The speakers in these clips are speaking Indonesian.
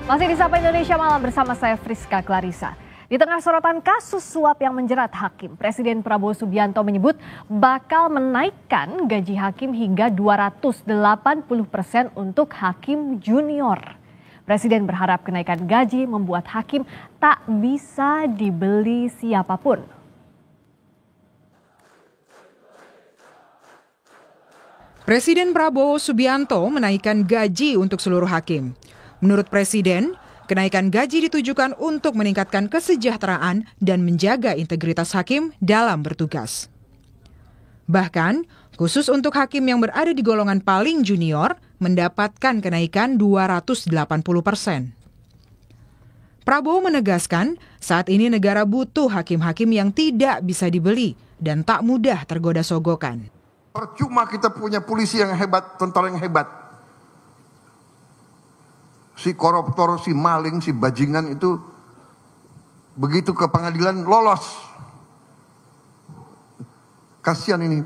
Masih di Sapa Indonesia Malam bersama saya Friska Clarissa. Di tengah sorotan kasus suap yang menjerat hakim, Presiden Prabowo Subianto menyebut bakal menaikkan gaji hakim hingga 280% untuk hakim junior. Presiden berharap kenaikan gaji membuat hakim tak bisa dibeli siapapun. Presiden Prabowo Subianto menaikkan gaji untuk seluruh hakim. Menurut Presiden, kenaikan gaji ditujukan untuk meningkatkan kesejahteraan dan menjaga integritas hakim dalam bertugas. Bahkan, khusus untuk hakim yang berada di golongan paling junior, mendapatkan kenaikan 280%. Prabowo menegaskan, saat ini negara butuh hakim-hakim yang tidak bisa dibeli dan tak mudah tergoda sogokan. Percuma kita punya polisi yang hebat, tentara yang hebat. Si koruptor, si maling, si bajingan itu begitu ke pengadilan lolos. Kasihan ini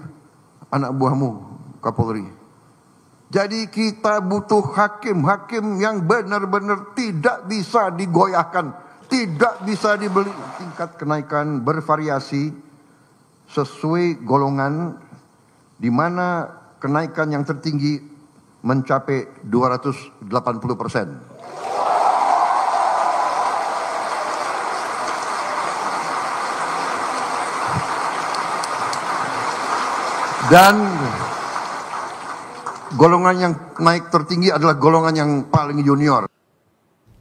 anak buahmu, Kapolri. Jadi kita butuh hakim-hakim yang benar-benar tidak bisa digoyahkan, tidak bisa dibeli. Tingkat kenaikan bervariasi sesuai golongan, di mana kenaikan yang tertinggi mencapai 280%. Dan golongan yang naik tertinggi adalah golongan yang paling junior.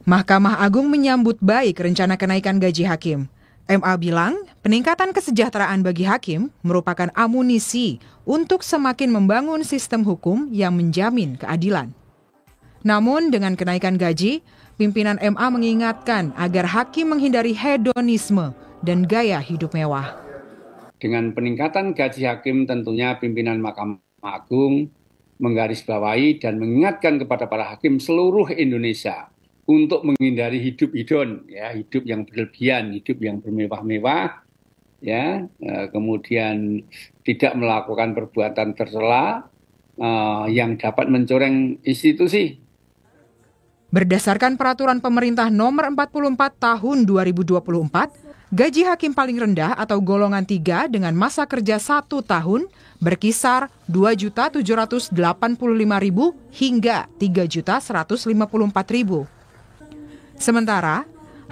Mahkamah Agung menyambut baik rencana kenaikan gaji hakim. MA bilang peningkatan kesejahteraan bagi hakim merupakan amunisi untuk semakin membangun sistem hukum yang menjamin keadilan. Namun dengan kenaikan gaji, pimpinan MA mengingatkan agar hakim menghindari hedonisme dan gaya hidup mewah. Dengan peningkatan gaji hakim tentunya pimpinan Mahkamah Agung menggarisbawahi dan mengingatkan kepada para hakim seluruh Indonesia untuk menghindari hidup hedon, ya, hidup yang berlebihan, hidup yang bermewah-mewah, ya, kemudian tidak melakukan perbuatan tercela yang dapat mencoreng institusi. Berdasarkan peraturan pemerintah nomor 44 tahun 2024, gaji hakim paling rendah atau golongan 3 dengan masa kerja 1 tahun berkisar Rp2.785.000 hingga Rp3.154.000. Sementara,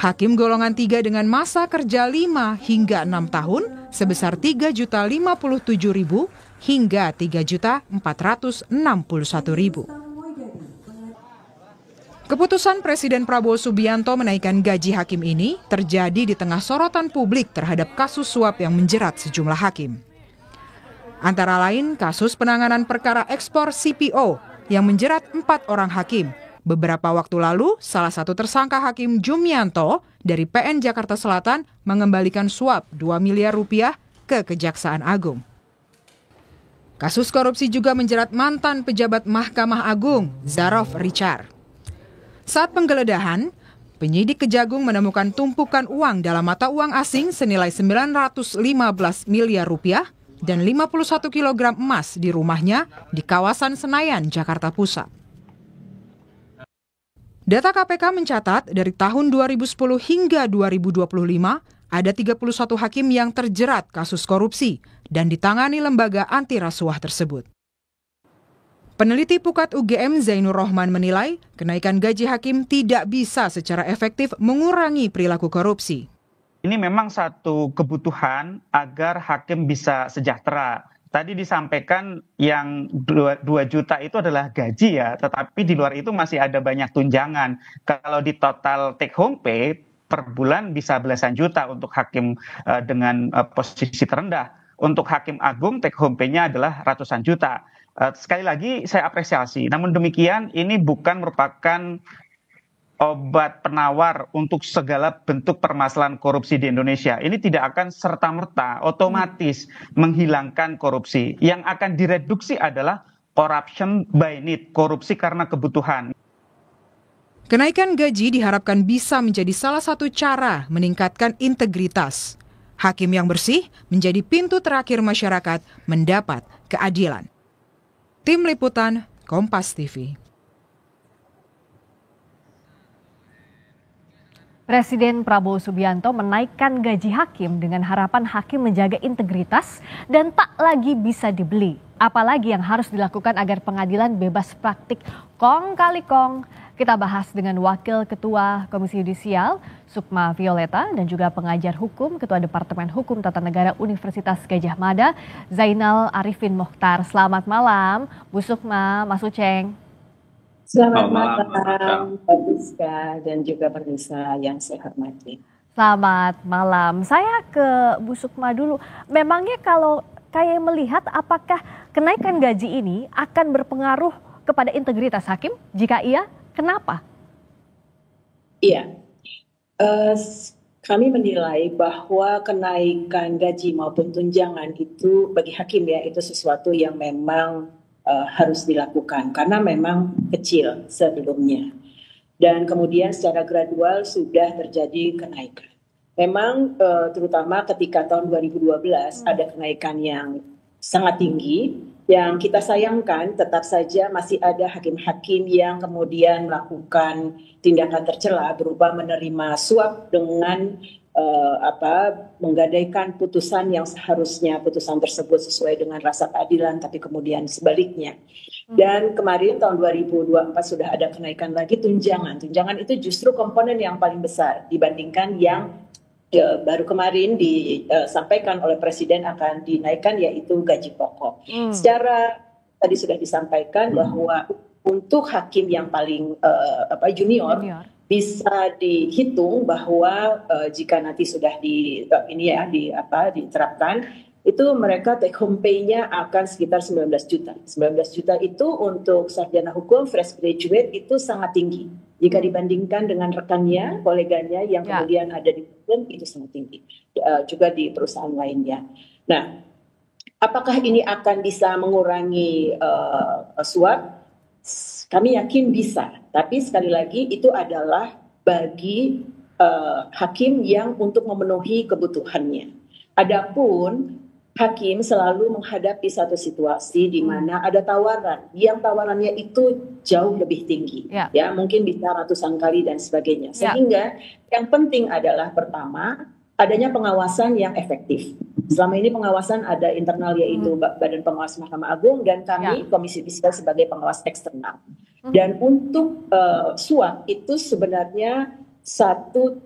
hakim golongan 3 dengan masa kerja 5 hingga 6 tahun sebesar Rp3.057.000 hingga Rp3.461.000. Keputusan Presiden Prabowo Subianto menaikkan gaji hakim ini terjadi di tengah sorotan publik terhadap kasus suap yang menjerat sejumlah hakim. Antara lain kasus penanganan perkara ekspor CPO yang menjerat 4 orang hakim. Beberapa waktu lalu, salah satu tersangka Hakim Jumianto dari PN Jakarta Selatan mengembalikan suap Rp2 miliar ke Kejaksaan Agung. Kasus korupsi juga menjerat mantan pejabat Mahkamah Agung, Zarof Richard. Saat penggeledahan, penyidik Kejagung menemukan tumpukan uang dalam mata uang asing senilai Rp915 miliar dan 51 kg emas di rumahnya di kawasan Senayan, Jakarta Pusat. Data KPK mencatat dari tahun 2010 hingga 2025 ada 31 hakim yang terjerat kasus korupsi dan ditangani lembaga anti rasuah tersebut. Peneliti Pukat UGM Zainur Rohman menilai kenaikan gaji hakim tidak bisa secara efektif mengurangi perilaku korupsi. Ini memang satu kebutuhan agar hakim bisa sejahtera. Tadi disampaikan yang 2 juta itu adalah gaji ya, tetapi di luar itu masih ada banyak tunjangan. Kalau di total take home pay per bulan bisa belasan juta untuk hakim dengan posisi terendah. Untuk hakim agung take home pay-nya adalah ratusan juta. Sekali lagi saya apresiasi, namun demikian ini bukan merupakan obat penawar untuk segala bentuk permasalahan korupsi di Indonesia. Ini tidak akan serta-merta otomatis menghilangkan korupsi. Yang akan direduksi adalah corruption by need, korupsi karena kebutuhan. Kenaikan gaji diharapkan bisa menjadi salah satu cara meningkatkan integritas. Hakim yang bersih menjadi pintu terakhir masyarakat mendapat keadilan. Tim Liputan, Kompas TV. Presiden Prabowo Subianto menaikkan gaji hakim dengan harapan hakim menjaga integritas dan tak lagi bisa dibeli. Apalagi yang harus dilakukan agar pengadilan bebas praktik kong kali kong. Kita bahas dengan Wakil Ketua Komisi Yudisial, Sukma Violeta, dan juga pengajar hukum, Ketua Departemen Hukum Tata Negara Universitas Gadjah Mada, Zainal Arifin Mokhtar. Selamat malam, Bu Sukma, Mas Uceng. Selamat malam, Pak Rizka dan juga pemirsa yang saya hormati. Selamat malam. Saya ke Bu Sukma dulu. Memangnya kalau kayak melihat apakah kenaikan gaji ini akan berpengaruh kepada integritas hakim? Jika iya, kenapa? Iya, kami menilai bahwa kenaikan gaji maupun tunjangan itu bagi hakim ya itu sesuatu yang memang harus dilakukan karena memang kecil sebelumnya dan kemudian secara gradual sudah terjadi kenaikan. Memang terutama ketika tahun 2012 ada kenaikan yang sangat tinggi yang kita sayangkan tetap saja masih ada hakim-hakim yang kemudian melakukan tindakan tercela berupa menerima suap dengan menggadaikan putusan yang seharusnya putusan tersebut sesuai dengan rasa keadilan tapi kemudian sebaliknya. Dan kemarin tahun 2024 sudah ada kenaikan lagi tunjangan. Tunjangan itu justru komponen yang paling besar dibandingkan yang baru kemarin disampaikan oleh Presiden akan dinaikkan yaitu gaji pokok. Secara tadi sudah disampaikan bahwa untuk hakim yang paling junior bisa dihitung bahwa jika nanti sudah diterapkan itu mereka take home pay-nya akan sekitar 19 juta. 19 juta itu untuk sarjana hukum fresh graduate itu sangat tinggi. Jika dibandingkan dengan rekannya, koleganya yang kemudian ada di hukum itu sangat tinggi. Juga di perusahaan lainnya. Nah, apakah ini akan bisa mengurangi suap? Kami yakin bisa, tapi sekali lagi itu adalah bagi hakim yang untuk memenuhi kebutuhannya. Adapun hakim selalu menghadapi satu situasi di mana ada tawaran, yang tawarannya itu jauh lebih tinggi, ya mungkin bisa ratusan kali dan sebagainya. Sehingga yang penting adalah pertama adanya pengawasan yang efektif. Selama ini pengawasan ada internal yaitu Badan Pengawas Mahkamah Agung dan kami Komisi Yudisial sebagai pengawas eksternal. Dan untuk suap itu sebenarnya satu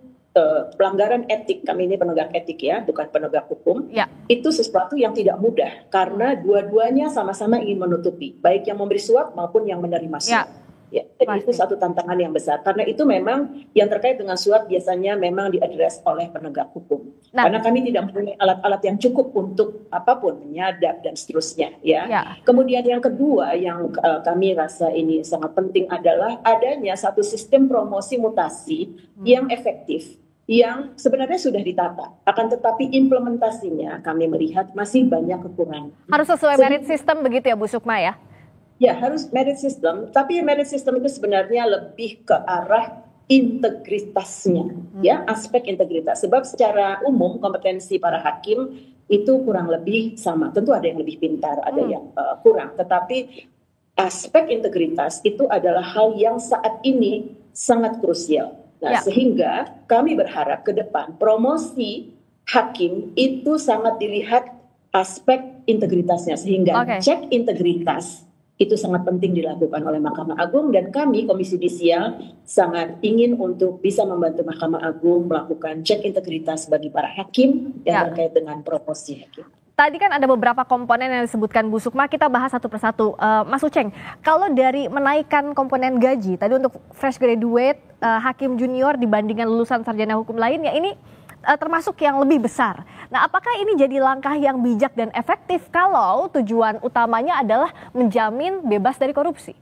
pelanggaran etik, kami ini penegak etik ya, bukan penegak hukum, itu sesuatu yang tidak mudah karena dua-duanya sama-sama ingin menutupi, baik yang memberi suap maupun yang menerima suap. Ya, jadi itu satu tantangan yang besar. Karena itu memang yang terkait dengan suap biasanya memang diadres oleh penegak hukum. Karena kami tidak mempunyai alat-alat yang cukup untuk apapun, menyadap dan seterusnya. Kemudian yang kedua yang kami rasa ini sangat penting adalah adanya satu sistem promosi mutasi yang efektif, yang sebenarnya sudah ditata. Akan tetapi implementasinya kami melihat masih banyak kekurangan. Harus sesuai merit system begitu ya Bu Sukma ya? Ya harus merit system, tapi merit system itu sebenarnya lebih ke arah integritasnya, ya aspek integritas. Sebab secara umum kompetensi para hakim itu kurang lebih sama. Tentu ada yang lebih pintar, ada yang kurang. Tetapi aspek integritas itu adalah hal yang saat ini sangat krusial. Nah, sehingga kami berharap ke depan promosi hakim itu sangat dilihat aspek integritasnya, sehingga cek integritas itu sangat penting dilakukan oleh Mahkamah Agung dan kami Komisi Yudisial sangat ingin untuk bisa membantu Mahkamah Agung melakukan cek integritas bagi para hakim yang terkait dengan promosi hakim. Tadi kan ada beberapa komponen yang disebutkan Bu Sukma, kita bahas satu persatu. Mas Uceng, kalau dari menaikkan komponen gaji, tadi untuk fresh graduate, hakim junior dibandingkan lulusan sarjana hukum lainnya, ini termasuk yang lebih besar. Nah, apakah ini jadi langkah yang bijak dan efektif kalau tujuan utamanya adalah menjamin bebas dari korupsi?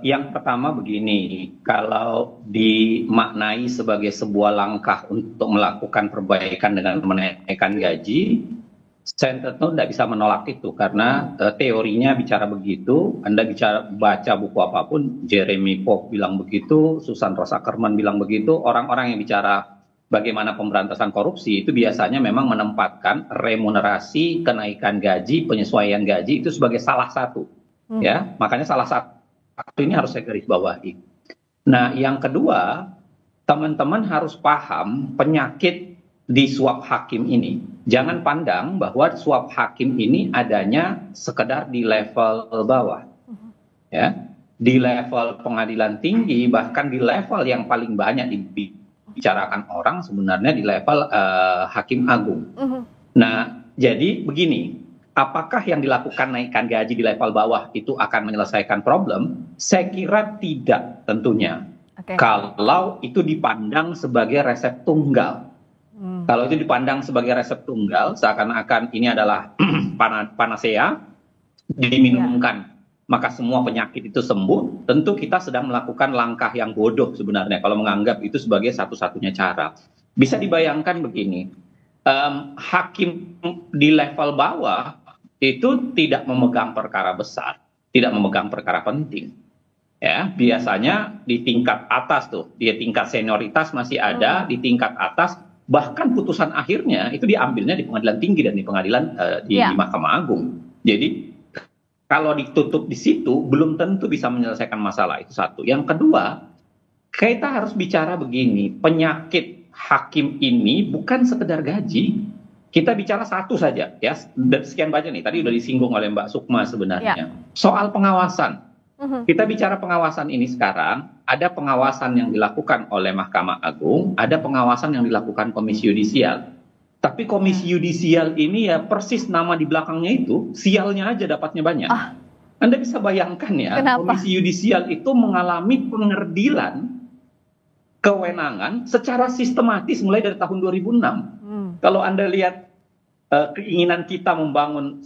Yang pertama begini, kalau dimaknai sebagai sebuah langkah untuk melakukan perbaikan dengan menaikkan gaji, saya tentu tidak bisa menolak itu karena teorinya bicara begitu. Anda baca buku apapun, Jeremy Fogg bilang begitu, Susan Rose Ackerman bilang begitu, orang-orang yang bicara bagaimana pemberantasan korupsi itu biasanya memang menempatkan remunerasi, kenaikan gaji, penyesuaian gaji itu sebagai salah satu. Ya, makanya salah satu ini harus saya garis bawahi. Nah, yang kedua, teman-teman harus paham penyakit di suap hakim ini. Jangan pandang bahwa suap hakim ini adanya sekedar di level bawah. Ya, di level pengadilan tinggi, bahkan di level yang paling banyak dibicarakan orang sebenarnya di level hakim agung. Nah, jadi begini, apakah yang dilakukan naikkan gaji di level bawah itu akan menyelesaikan problem? Saya kira tidak tentunya. Kalau itu dipandang sebagai resep tunggal. Kalau itu dipandang sebagai resep tunggal, seakan-akan ini adalah panacea, diminumkan, maka semua penyakit itu sembuh, tentu kita sedang melakukan langkah yang bodoh sebenarnya kalau menganggap itu sebagai satu-satunya cara. Bisa dibayangkan begini, hakim di level bawah itu tidak memegang perkara besar, tidak memegang perkara penting. Ya, biasanya di tingkat atas tuh, di tingkat senioritas masih ada, di tingkat atas bahkan putusan akhirnya itu diambilnya di pengadilan tinggi dan di pengadilan di Mahkamah Agung. Jadi kalau ditutup di situ belum tentu bisa menyelesaikan masalah, itu satu. Yang kedua, kita harus bicara begini, penyakit hakim ini bukan sekedar gaji. Kita bicara satu saja, ya. Sekian banyak nih, tadi udah disinggung oleh Mbak Sukma sebenarnya. Soal pengawasan. Kita bicara pengawasan ini sekarang, ada pengawasan yang dilakukan oleh Mahkamah Agung, ada pengawasan yang dilakukan Komisi Yudisial. Tapi Komisi Yudisial ini ya persis nama di belakangnya itu, sialnya aja dapatnya banyak. Anda bisa bayangkan ya, Komisi Yudisial itu mengalami pengerdilan kewenangan secara sistematis mulai dari tahun 2006. Kalau Anda lihat keinginan kita membangun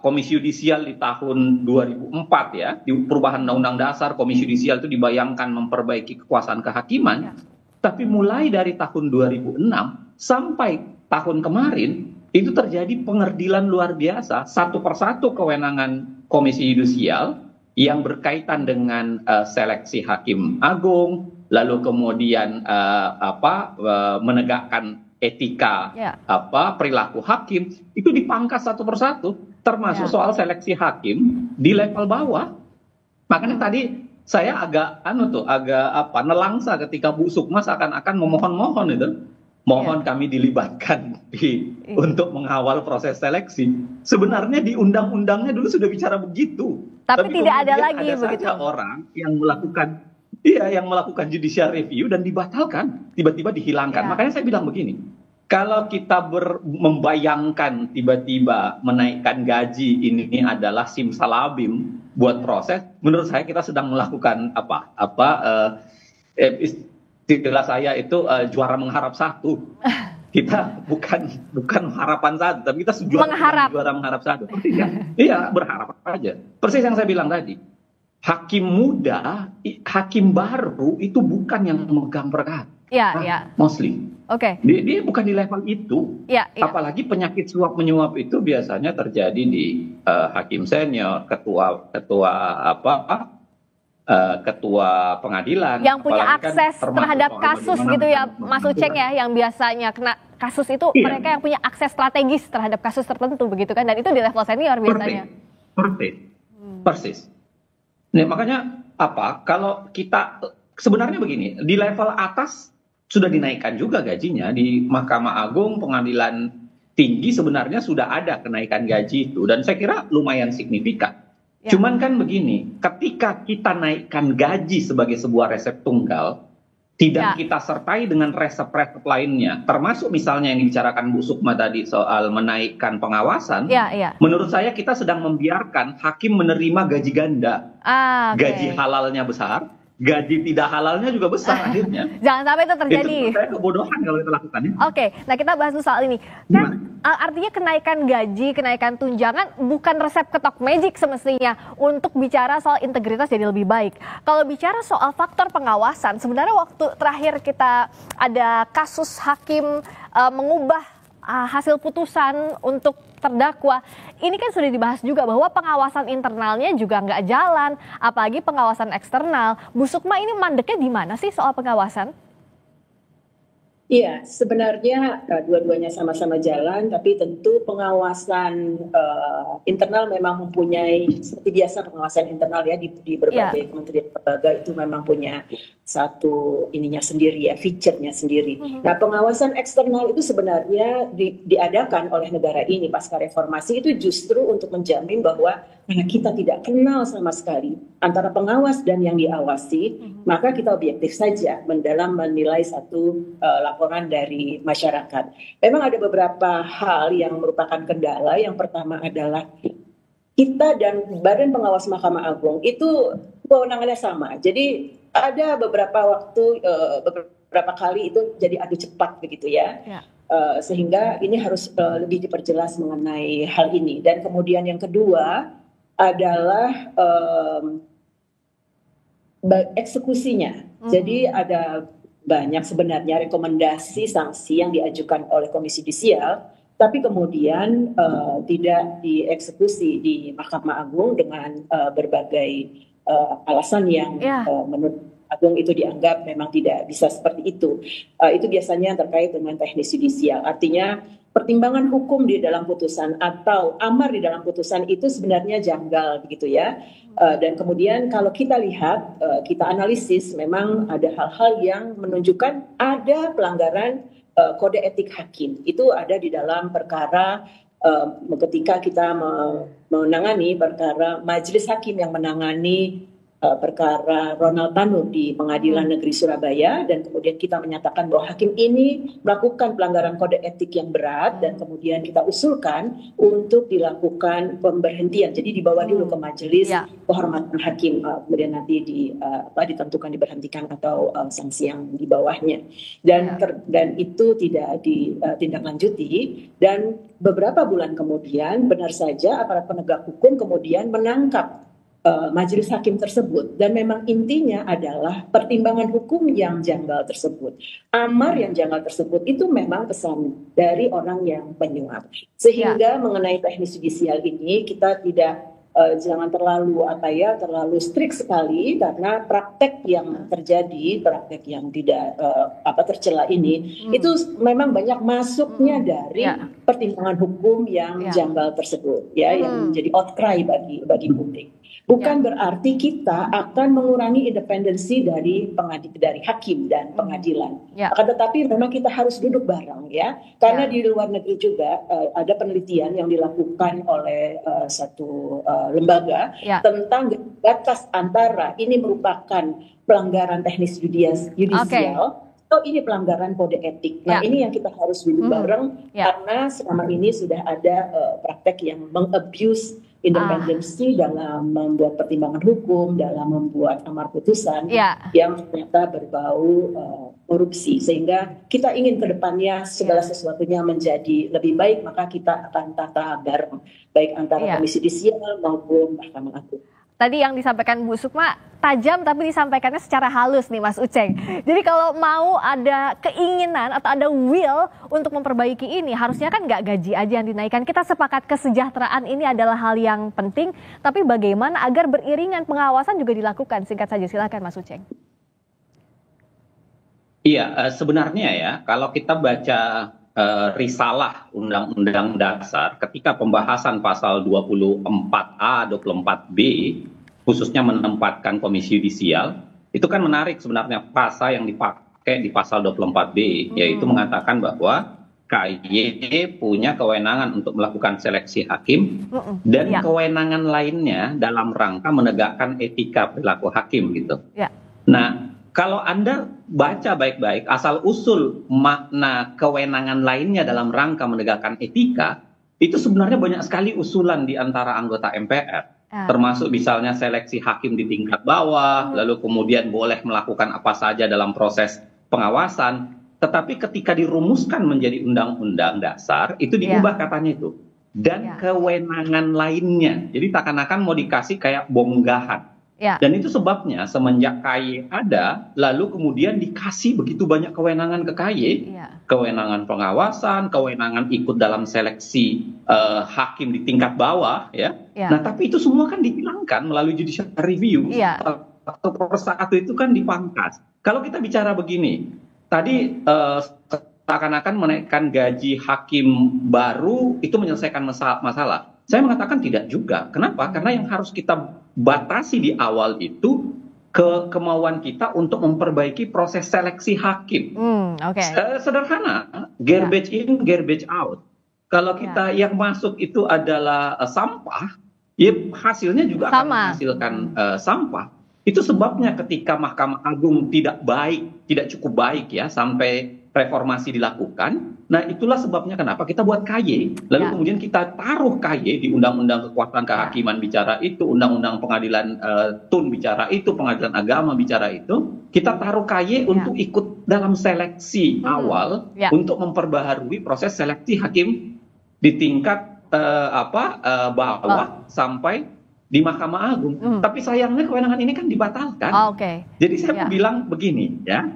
Komisi Yudisial di tahun 2004 ya, di perubahan Undang-Undang Dasar, Komisi Yudisial itu dibayangkan memperbaiki kekuasaan kehakiman, tapi mulai dari tahun 2006 sampai tahun kemarin itu terjadi pengerdilan luar biasa, satu persatu kewenangan Komisi Yudisial yang berkaitan dengan seleksi hakim agung, lalu kemudian menegakkan etika perilaku hakim itu dipangkas satu persatu, termasuk soal seleksi hakim di level bawah. Makanya tadi saya agak nelangsa ketika Bu Sukma seakan-akan memohon-mohon itu, mohon kami dilibatkan untuk mengawal proses seleksi. Sebenarnya di undang-undangnya dulu sudah bicara begitu. Tapi tidak ada lagi begitu. Saja orang yang melakukan judicial review dan dibatalkan, tiba-tiba dihilangkan. Makanya saya bilang begini, kalau kita membayangkan tiba-tiba menaikkan gaji ini adalah simsalabim buat proses, menurut saya kita sedang melakukan istilah saya itu juara mengharap satu. Kita bukan harapan satu, tapi kita juara mengharap satu. Persis ya? Iya, berharap aja. Persis yang saya bilang tadi. Hakim muda, hakim baru itu bukan yang memegang perkara. Mostly. Dia bukan di level itu. Apalagi penyakit suap menyuap itu biasanya terjadi di hakim senior, ketua pengadilan. Yang punya akses terhadap kasus gitu ya, Mas Uceng ya, yang biasanya kena kasus itu mereka yang punya akses strategis terhadap kasus tertentu begitu kan, dan itu di level senior biasanya. Persis. Nah, makanya kalau kita sebenarnya begini, di level atas sudah dinaikkan juga gajinya, di Mahkamah Agung, pengadilan tinggi sebenarnya sudah ada kenaikan gaji itu, dan saya kira lumayan signifikan. Cuman kan begini, ketika kita naikkan gaji sebagai sebuah resep tunggal, tidak kita sertai dengan resep-resep lainnya, termasuk misalnya yang dibicarakan Bu Sukma tadi soal menaikkan pengawasan. Menurut saya kita sedang membiarkan hakim menerima gaji ganda. Gaji halalnya besar, gaji tidak halalnya juga besar akhirnya. Jangan sampai itu terjadi. Itu saya kebodohan kalau kita lakukan. Nah kita bahas soal ini. Kan artinya kenaikan gaji, kenaikan tunjangan bukan resep ketok magic semestinya untuk bicara soal integritas jadi lebih baik. Kalau bicara soal faktor pengawasan, sebenarnya waktu terakhir kita ada kasus hakim mengubah hasil putusan untuk terdakwa, ini kan sudah dibahas juga bahwa pengawasan internalnya juga nggak jalan, apalagi pengawasan eksternal. Bu Sukma, ini mandeknya di mana sih soal pengawasan? Iya, sebenarnya dua-duanya sama-sama jalan, tapi tentu pengawasan internal memang mempunyai, seperti biasa pengawasan internal ya di berbagai kementerian lembaga itu memang punya satu ininya sendiri ya, feature-nya sendiri. Nah, pengawasan eksternal itu sebenarnya diadakan oleh negara ini pasca reformasi itu justru untuk menjamin bahwa karena kita tidak kenal sama sekali antara pengawas dan yang diawasi, maka kita objektif saja dalam menilai satu laporan dari masyarakat. Memang ada beberapa hal yang merupakan kendala. Yang pertama adalah kita dan Badan Pengawas Mahkamah Agung itu kewenangannya sama. Jadi ada beberapa kali itu jadi adu cepat begitu ya. Sehingga ini harus lebih diperjelas mengenai hal ini. Dan kemudian yang kedua adalah eksekusinya. Jadi ada banyak sebenarnya rekomendasi sanksi yang diajukan oleh Komisi Yudisial, tapi kemudian tidak dieksekusi di Mahkamah Agung dengan berbagai alasan yang menurut Agung itu dianggap memang tidak bisa seperti itu. Itu biasanya terkait dengan teknis yudisial. Artinya pertimbangan hukum di dalam putusan atau amar di dalam putusan itu sebenarnya janggal begitu ya. Dan kemudian kalau kita lihat, kita analisis memang ada hal-hal yang menunjukkan ada pelanggaran kode etik hakim. Itu ada di dalam perkara ketika kita menangani perkara majelis hakim yang menangani perkara Ronald Tanu di Pengadilan Negeri Surabaya, dan kemudian kita menyatakan bahwa hakim ini melakukan pelanggaran kode etik yang berat dan kemudian kita usulkan untuk dilakukan pemberhentian. Jadi dibawa dulu ke majelis kehormatan hakim, kemudian nanti ditentukan diberhentikan atau sanksi yang di bawahnya. Dan itu tidak ditindaklanjuti, dan beberapa bulan kemudian benar saja aparat penegak hukum kemudian menangkap majelis hakim tersebut, dan memang intinya adalah pertimbangan hukum yang janggal tersebut. Amar yang janggal tersebut itu memang pesan dari orang yang menyuap. Sehingga mengenai teknis yudisial ini kita tidak jangan terlalu strict sekali, karena praktek yang terjadi, praktek yang tidak tercela ini itu memang banyak masuknya dari pertimbangan hukum yang janggal tersebut ya, yang menjadi outcry bagi publik. Bukan berarti kita akan mengurangi independensi dari hakim dan pengadilan. Akan tetapi memang kita harus duduk bareng ya, karena di luar negeri juga ada penelitian yang dilakukan oleh satu lembaga tentang batas antara ini merupakan pelanggaran teknis yudisial atau ini pelanggaran kode etik. Nah, ini yang kita harus duduk bareng, karena selama ini sudah ada praktek yang mengabuse independensi dalam membuat pertimbangan hukum, dalam membuat amar putusan yang ternyata berbau korupsi. Sehingga kita ingin ke depannya segala sesuatunya menjadi lebih baik, maka kita akan tata bareng, baik antara Komisi Yudisial maupun Mahkamah Agung. Tadi yang disampaikan Bu Sukma tajam, tapi disampaikannya secara halus nih Mas Uceng. Jadi kalau mau ada keinginan atau ada will untuk memperbaiki ini, harusnya kan nggak gaji aja yang dinaikkan. Kita sepakat kesejahteraan ini adalah hal yang penting, tapi bagaimana agar beriringan pengawasan juga dilakukan? Singkat saja, silakan Mas Uceng. Iya, sebenarnya ya kalau kita baca risalah Undang-Undang Dasar ketika pembahasan pasal 24A, 24B khususnya menempatkan Komisi Yudisial, itu kan menarik sebenarnya pasal yang dipakai di pasal 24B, yaitu mengatakan bahwa KY punya kewenangan untuk melakukan seleksi hakim dan kewenangan lainnya dalam rangka menegakkan etika perilaku hakim gitu. Nah, kalau Anda baca baik-baik asal-usul makna kewenangan lainnya dalam rangka menegakkan etika, itu sebenarnya banyak sekali usulan di antara anggota MPR. Termasuk misalnya seleksi hakim di tingkat bawah, lalu kemudian boleh melakukan apa saja dalam proses pengawasan. Tetapi ketika dirumuskan menjadi undang-undang dasar, itu diubah katanya itu. Dan kewenangan lainnya. Jadi seakan-akan mau dikasih kayak bonggahan. Dan itu sebabnya semenjak KY ada, lalu kemudian dikasih begitu banyak kewenangan ke KY, kewenangan pengawasan, kewenangan ikut dalam seleksi hakim di tingkat bawah, ya. Nah, tapi itu semua kan dihilangkan melalui judicial review. Atau persatu itu kan dipangkas. Kalau kita bicara begini, tadi seakan-akan menaikkan gaji hakim baru itu menyelesaikan masalah. Saya mengatakan tidak juga. Kenapa? Karena yang harus kita batasi di awal itu kemauan kita untuk memperbaiki proses seleksi hakim. Sederhana, garbage in, garbage out. Kalau kita yang masuk itu adalah sampah, ya hasilnya juga akan menghasilkan sampah. Itu sebabnya ketika Mahkamah Agung tidak cukup baik ya sampai reformasi dilakukan. Nah itulah sebabnya kenapa kita buat KY. Lalu kemudian kita taruh KY di Undang-Undang Kekuasaan Kehakiman bicara itu, Undang-Undang Pengadilan TUN bicara itu, Pengadilan Agama bicara itu. Kita taruh KY untuk ikut dalam seleksi awal untuk memperbaharui proses seleksi hakim di tingkat bawah sampai di Mahkamah Agung. Tapi sayangnya kewenangan ini kan dibatalkan. Jadi saya mau bilang begini ya.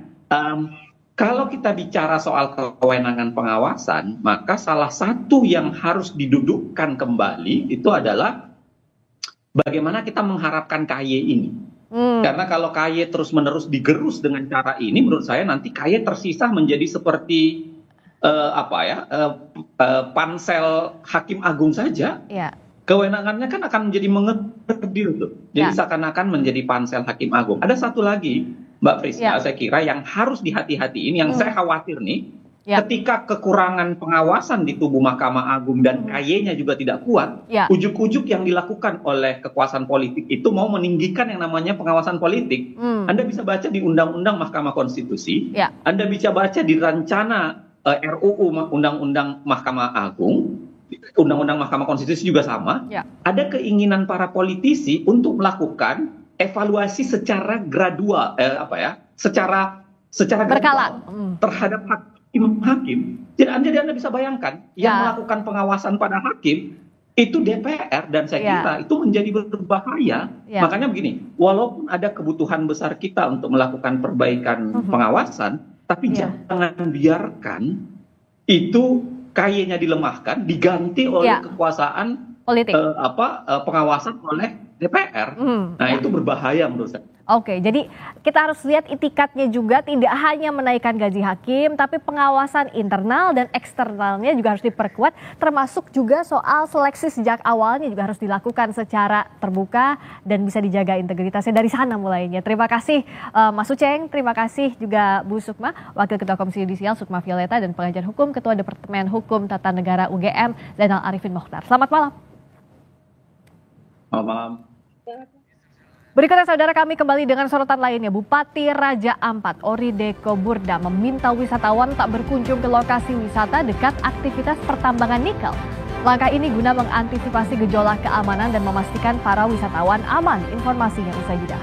Kalau kita bicara soal kewenangan pengawasan, maka salah satu yang harus didudukkan kembali itu adalah bagaimana kita mengharapkan KY ini. Karena kalau KY terus-menerus digerus dengan cara ini, menurut saya nanti KY tersisa menjadi seperti pansel Hakim Agung saja. Kewenangannya kan akan menjadi mengedir tuh. Jadi seakan-akan menjadi pansel Hakim Agung. Ada satu lagi, Mbak Friska, saya kira yang harus dihati-hatiin, yang saya khawatir nih, ketika kekurangan pengawasan di tubuh Mahkamah Agung dan KY-nya juga tidak kuat, ujuk-ujuk yang dilakukan oleh kekuasaan politik itu mau meninggikan yang namanya pengawasan politik. Anda bisa baca di Undang-Undang Mahkamah Konstitusi, Anda bisa baca di rencana RUU Undang-Undang Mahkamah Agung, Undang-Undang Mahkamah Konstitusi juga sama. Ada keinginan para politisi untuk melakukan evaluasi secara gradual, secara berkala terhadap hakim. Jadi Anda bisa bayangkan yang melakukan pengawasan pada hakim itu DPR, dan saya kira itu menjadi berbahaya. Makanya begini, walaupun ada kebutuhan besar kita untuk melakukan perbaikan pengawasan, tapi jangan biarkan itu KY-nya dilemahkan, diganti oleh kekuasaan politik, pengawasan oleh DPR. Nah itu berbahaya menurut saya. Jadi kita harus lihat itikatnya juga, tidak hanya menaikkan gaji hakim, tapi pengawasan internal dan eksternalnya juga harus diperkuat, termasuk juga soal seleksi sejak awalnya juga harus dilakukan secara terbuka dan bisa dijaga integritasnya dari sana mulainya. Terima kasih Mas Uceng, terima kasih juga Bu Sukma, Wakil Ketua Komisi Yudisial Sukma Violeta, dan Pengajar Hukum Ketua Departemen Hukum Tata Negara UGM Zainal Arifin Mokhtar. Selamat malam. Selamat malam. Berikutnya saudara, kami kembali dengan sorotan lainnya. Bupati Raja Ampat Ori Deko Burda meminta wisatawan tak berkunjung ke lokasi wisata dekat aktivitas pertambangan nikel. Langkah ini guna mengantisipasi gejolak keamanan dan memastikan para wisatawan aman. Informasinya usai jeda.